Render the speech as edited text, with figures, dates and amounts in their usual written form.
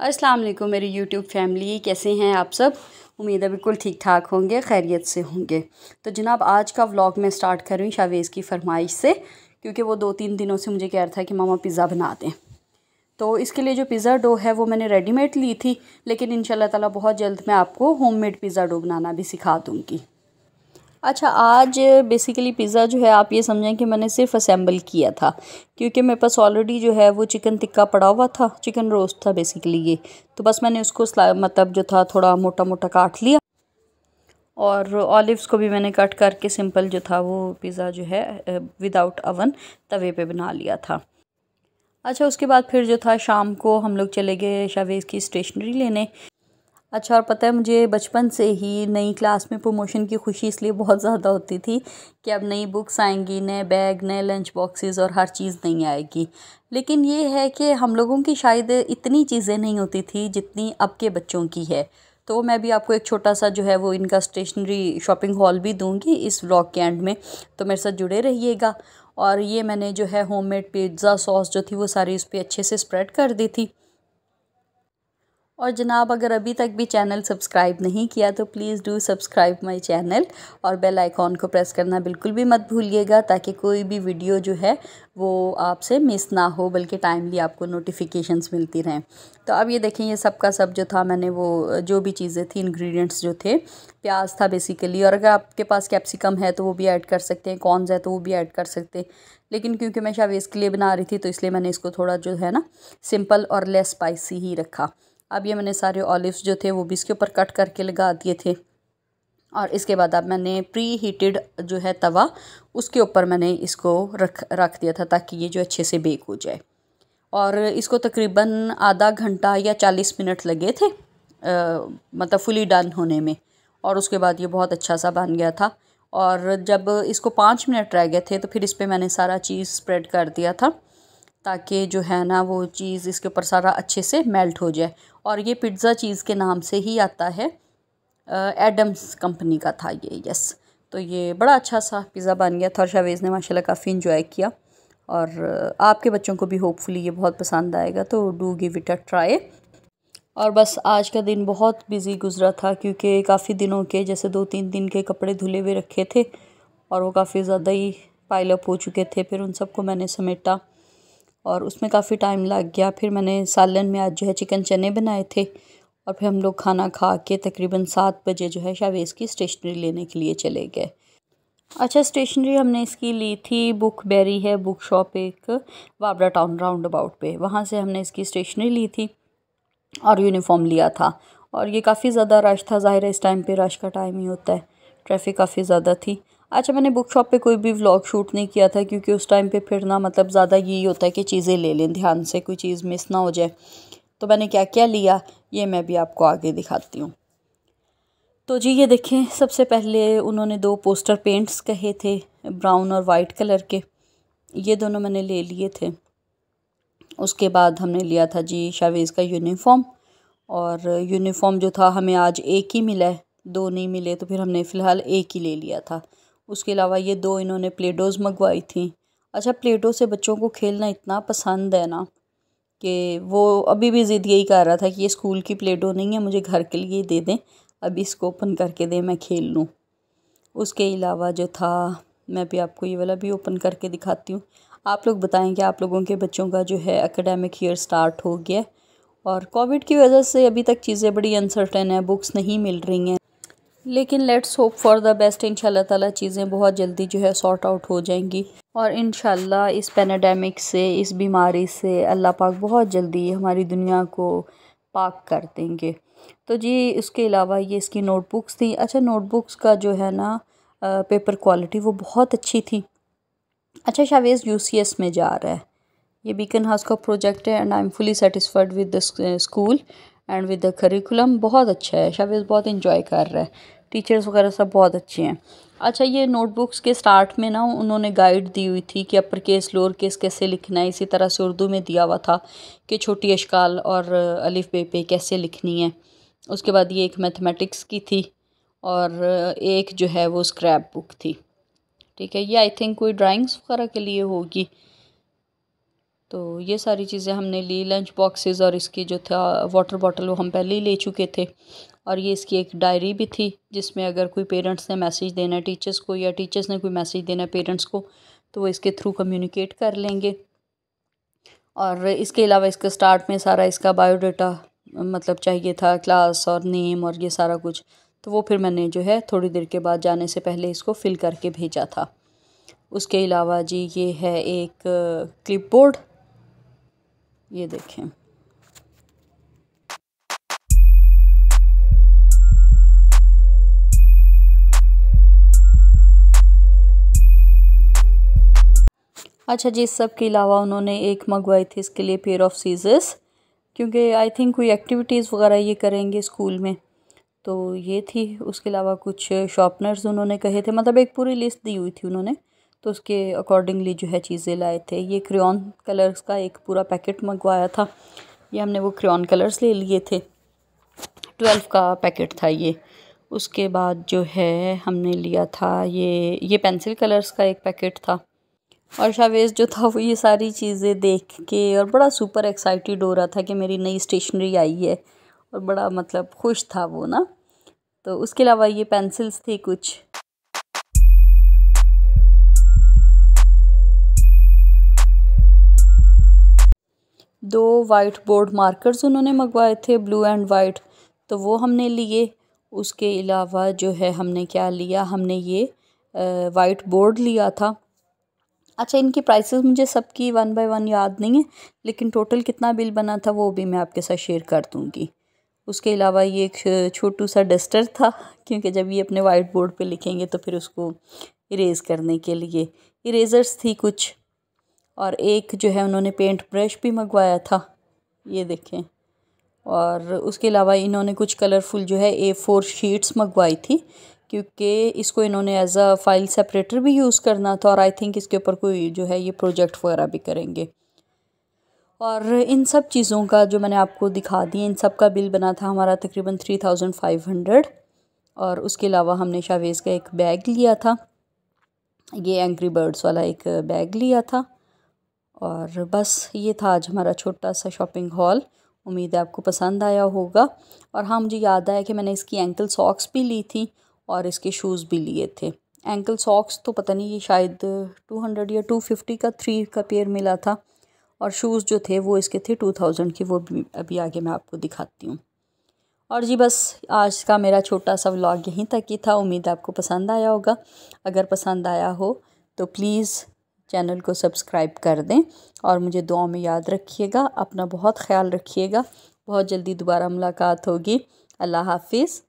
अस्सलाम वालेकुम मेरी यूट्यूब फैमिली, कैसे हैं आप सब। उम्मीद है बिल्कुल ठीक ठाक होंगे, खैरियत से होंगे। तो जनाब आज का व्लॉग मैं स्टार्ट कर रही हूँ शावेज़ की फरमाइश से, क्योंकि वो 2-3 दिनों से मुझे कह रहा था कि मामा पिज़्ज़ा बना दें। तो इसके लिए जो पिज़्ज़ा डो है वो मैंने रेडीमेड ली थी, लेकिन इंशाल्लाह ताला बहुत जल्द मैं आपको होममेड पिज़्ज़ा डो बनाना भी सिखा दूँगी। अच्छा, आज बेसिकली पिज़्ज़ा जो है आप ये समझें कि मैंने सिर्फ असेंबल किया था, क्योंकि मेरे पास ऑलरेडी जो है वो चिकन टिक्का पड़ा हुआ था, चिकन रोस्ट था बेसिकली ये। तो बस मैंने उसको मतलब जो था थोड़ा मोटा मोटा काट लिया, और ऑलिव्स को भी मैंने कट करके सिंपल जो था वो पिज़्ज़ा जो है विदाउट अवन तवे पे बना लिया था। अच्छा, उसके बाद फिर जो था शाम को हम लोग चले गए शावेज़ की स्टेशनरी लेने। अच्छा, और पता है मुझे बचपन से ही नई क्लास में प्रमोशन की खुशी इसलिए बहुत ज़्यादा होती थी कि अब नई बुक्स आएंगी, नए बैग, नए लंच बॉक्सेस और हर चीज़ नई आएगी। लेकिन ये है कि हम लोगों की शायद इतनी चीज़ें नहीं होती थी जितनी अब के बच्चों की है। तो मैं भी आपको एक छोटा सा जो है वो इनका स्टेशनरी शॉपिंग हॉल भी दूंगी इस व्लॉग के एंड में, तो मेरे साथ जुड़े रहिएगा। और ये मैंने जो है होममेड पिज़्ज़ा सॉस जो थी वो सारी उस पर अच्छे से स्प्रेड कर दी थी। और जनाब अगर अभी तक भी चैनल सब्सक्राइब नहीं किया तो please do subscribe my channel, और बेल आइकॉन को प्रेस करना बिल्कुल भी मत भूलिएगा, ताकि कोई भी वीडियो जो है वो आपसे मिस ना हो, बल्कि टाइमली आपको नोटिफिकेशंस मिलती रहें। तो अब ये देखें, ये सब का सब जो था मैंने वो जो भी चीज़ें थी, इंग्रेडिएंट्स जो थे, प्याज था बेसिकली, और अगर आपके पास कैप्सिकम है तो वो भी ऐड कर सकते हैं, कॉर्न्स है तो वो भी ऐड कर सकते हैं। लेकिन क्योंकि मैं शावेज़ के लिए बना रही थी तो इसलिए मैंने इसको थोड़ा जो है ना सिंपल और लेस स्पाइसी ही रखा। अब ये मैंने सारे ऑलिव्स जो थे वो भी इसके ऊपर कट करके लगा दिए थे, और इसके बाद अब मैंने प्री हीटेड जो है तवा, उसके ऊपर मैंने इसको रख दिया था ताकि ये जो अच्छे से बेक हो जाए। और इसको तकरीबन आधा घंटा या 40 मिनट लगे थे मतलब फुली डन होने में। और उसके बाद ये बहुत अच्छा सा बन गया था। और जब इसको 5 मिनट रह गए थे तो फिर इस पर मैंने सारा चीज़ स्प्रेड कर दिया था, ताकि जो है ना वो चीज़ इसके ऊपर सारा अच्छे से मेल्ट हो जाए। और ये पिज़्ज़ा चीज़ के नाम से ही आता है, एडम्स कंपनी का था ये, यस। तो ये बड़ा अच्छा सा पिज़्ज़ा बन गया था और शावेज़ ने माशाल्लाह काफ़ी इंजॉय किया। और आपके बच्चों को भी होपफुली ये बहुत पसंद आएगा, तो do give it a try. और बस आज का दिन बहुत बिज़ी गुजरा था, क्योंकि काफ़ी दिनों के जैसे 2-3 दिन के कपड़े धुले हुए रखे थे और वो काफ़ी ज़्यादा ही पाइल अप हो चुके थे। फिर उन सबको मैंने समेटा और उसमें काफ़ी टाइम लग गया। फिर मैंने सालन में आज जो है चिकन चने बनाए थे, और फिर हम लोग खाना खा के तकरीबन 7 बजे जो है शावेज़ की स्टेशनरी लेने के लिए चले गए। अच्छा, स्टेशनरी हमने इसकी ली थी, बुक बेरी है बुक शॉप एक, वाबरा टाउन राउंड अबाउट पे, वहाँ से हमने इसकी स्टेशनरी ली थी और यूनिफॉर्म लिया था। और ये काफ़ी ज़्यादा रश था, ज़ाहिर है इस टाइम पे रश का टाइम ही होता है, ट्रैफिक काफ़ी ज़्यादा थी। अच्छा, मैंने बुक शॉप पे कोई भी व्लॉग शूट नहीं किया था, क्योंकि उस टाइम पे फिर ना मतलब ज़्यादा यही होता है कि चीज़ें ले लें ध्यान से, कोई चीज़ मिस ना हो जाए। तो मैंने क्या क्या लिया ये मैं भी आपको आगे दिखाती हूँ। तो जी ये देखें, सबसे पहले उन्होंने 2 पोस्टर पेंट्स कहे थे, ब्राउन और वाइट कलर के, ये दोनों मैंने ले लिए थे। उसके बाद हमने लिया था जी शावेज़ का यूनिफॉर्म, और यूनिफॉर्म जो था हमें आज एक ही मिला है, 2 नहीं मिले, तो फिर हमने फ़िलहाल एक ही ले लिया था। उसके अलावा ये 2 इन्होंने प्लेडोज़ मंगवाई थी। अच्छा, प्लेडो से बच्चों को खेलना इतना पसंद है ना, कि वो अभी भी ज़िद यही कर रहा था कि ये स्कूल की प्लेडो नहीं है, मुझे घर के लिए दे दें, अभी इसको ओपन करके दें, मैं खेल लूँ। उसके अलावा जो था, मैं भी आपको ये वाला भी ओपन करके दिखाती हूँ। आप लोग बताएं कि आप लोगों के बच्चों का जो है एकेडमिक ईयर स्टार्ट हो गया है, और कोविड की वजह से अभी तक चीज़ें बड़ी अनसर्टेन है, बुक्स नहीं मिल रही हैं, लेकिन let's hope for the best. इंशाल्लाह ताला चीज़ें बहुत जल्दी जो है सॉर्ट आउट हो जाएंगी, और इंशाल्लाह इस पैंडेमिक से, इस बीमारी से अल्लाह पाक बहुत जल्दी हमारी दुनिया को पाक कर देंगे। तो जी उसके अलावा ये इसकी नोटबुक्स थी। अच्छा, नोटबुक्स का जो है ना पेपर क्वालिटी वो बहुत अच्छी थी। अच्छा, शावेज़ यूसीएस में जा रहा है, ये बीकन हाउस का प्रोजेक्ट है, and I am fully satisfied with the school and with the curriculum. बहुत अच्छा है, शावेज़ बहुत इंजॉय कर रहा है, टीचर्स वगैरह सब बहुत अच्छे हैं। अच्छा, ये नोटबुक्स के स्टार्ट में ना उन्होंने गाइड दी हुई थी कि अपर केस लोअर केस कैसे लिखना है, इसी तरह से उर्दू में दिया हुआ था कि छोटी अशकाल और अलिफ बे पे कैसे लिखनी है। उसके बाद ये एक मैथमेटिक्स की थी, और एक जो है वो स्क्रैप बुक थी। ठीक है, ये आई थिंक कोई ड्राइंग्स वगैरह के लिए होगी। तो ये सारी चीज़ें हमने ली, लंच बॉक्सेस और इसकी जो था वाटर बॉटल वो हम पहले ही ले चुके थे। और ये इसकी एक डायरी भी थी जिसमें अगर कोई पेरेंट्स ने मैसेज देना है टीचर्स को या टीचर्स ने कोई मैसेज देना है पेरेंट्स को तो वो इसके थ्रू कम्युनिकेट कर लेंगे। और इसके अलावा इसका स्टार्ट में सारा इसका बायोडाटा मतलब चाहिए था, क्लास और नेम और ये सारा कुछ, तो वो फिर मैंने जो है थोड़ी देर के बाद जाने से पहले इसको फिल करके भेजा था। उसके अलावा जी ये है एक क्लिपबोर्ड, ये देखें। अच्छा जी, इस सब के अलावा उन्होंने एक मंगवाई थी इसके लिए पेयर ऑफ सीजर्स, क्योंकि आई थिंक कोई एक्टिविटीज़ वगैरह ये करेंगे स्कूल में, तो ये थी। उसके अलावा कुछ शॉर्पनर्स उन्होंने कहे थे, मतलब एक पूरी लिस्ट दी हुई थी उन्होंने, तो उसके अकॉर्डिंगली जो है चीज़ें लाए थे। ये क्रेयॉन कलर्स का एक पूरा पैकेट मंगवाया था, ये हमने वो क्रेयॉन कलर्स ले लिए थे, 12 का पैकेट था ये। उसके बाद जो है हमने लिया था ये पेंसिल कलर्स का एक पैकेट था। और शावेज़ जो था वो ये सारी चीज़ें देख के और बड़ा सुपर एक्साइटेड हो रहा था कि मेरी नई स्टेशनरी आई है, और बड़ा मतलब खुश था वो ना। तो उसके अलावा ये पेंसिल्स थी कुछ, दो वाइट बोर्ड मार्कर्स उन्होंने मंगवाए थे, ब्लू एंड वाइट, तो वो हमने लिए। उसके अलावा जो है हमने क्या लिया, हमने ये वाइट बोर्ड लिया था। अच्छा, इनकी प्राइसेस मुझे सबकी 1 बाय 1 याद नहीं है, लेकिन टोटल कितना बिल बना था वो भी मैं आपके साथ शेयर कर दूँगी। उसके अलावा ये एक छोटू सा डस्टर था, क्योंकि जब ये अपने वाइट बोर्ड पे लिखेंगे तो फिर उसको इरेज़ करने के लिए इरेज़र्स थी कुछ। और एक जो है उन्होंने पेंट ब्रश भी मंगवाया था, ये देखें। और उसके अलावा इन्होंने कुछ कलरफुल जो है A4 शीट्स मंगवाई थी, क्योंकि इसको इन्होंने एज अ फाइल सेपरेटर भी यूज़ करना था, और आई थिंक इसके ऊपर कोई जो है ये प्रोजेक्ट वगैरह भी करेंगे। और इन सब चीज़ों का जो मैंने आपको दिखा दी, इन सब का बिल बना था हमारा तकरीबन 3500। और उसके अलावा हमने शावेज़ का एक बैग लिया था, ये एंग्री बर्ड्स वाला एक बैग लिया था। और बस ये था आज हमारा छोटा सा शॉपिंग हॉल। उम्मीद है आपको पसंद आया होगा। और हाँ, मुझे याद आया कि मैंने इसकी एंकल सॉक्स भी ली थी और इसके शूज़ भी लिए थे। एंकल सॉक्स तो पता नहीं, ये शायद 200 या 250 का 3 का पेयर मिला था, और शूज़ जो थे वो इसके थे 2000 के, वो भी अभी आगे मैं आपको दिखाती हूँ। और जी बस आज का मेरा छोटा सा व्लॉग यहीं तक ही था। उम्मीद है आपको पसंद आया होगा। अगर पसंद आया हो तो प्लीज़ चैनल को सब्सक्राइब कर दें, और मुझे दुआ में याद रखिएगा। अपना बहुत ख्याल रखिएगा। बहुत जल्दी दोबारा मुलाकात होगी। अल्लाह हाफिज़।